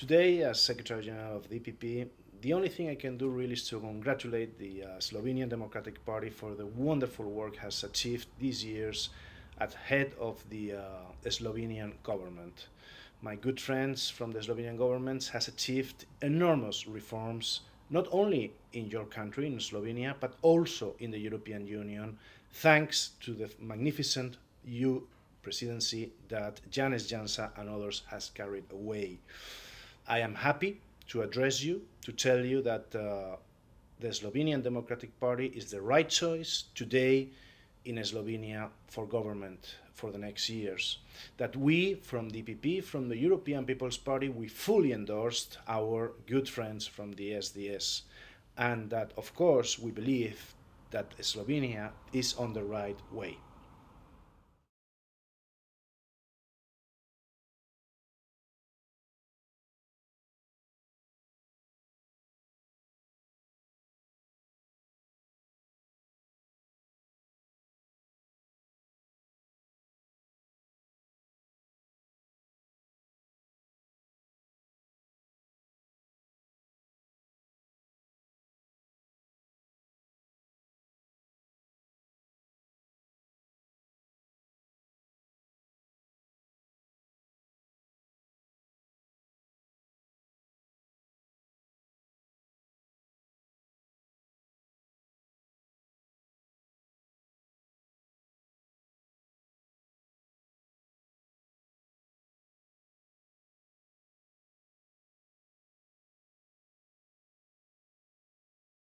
Today, as Secretary General of the EPP, the only thing I can do really is to congratulate the Slovenian Democratic Party for the wonderful work it has achieved these years at head of the Slovenian government. My good friends from the Slovenian government has achieved enormous reforms, not only in your country, in Slovenia, but also in the European Union, thanks to the magnificent EU presidency that Janez Janša and others has carried away. I am happy to address you, to tell you that the Slovenian Democratic Party is the right choice today in Slovenia for government for the next years. That we, from the EPP, from the European People's Party, we fully endorsed our good friends from the SDS. And that, of course, we believe that Slovenia is on the right way.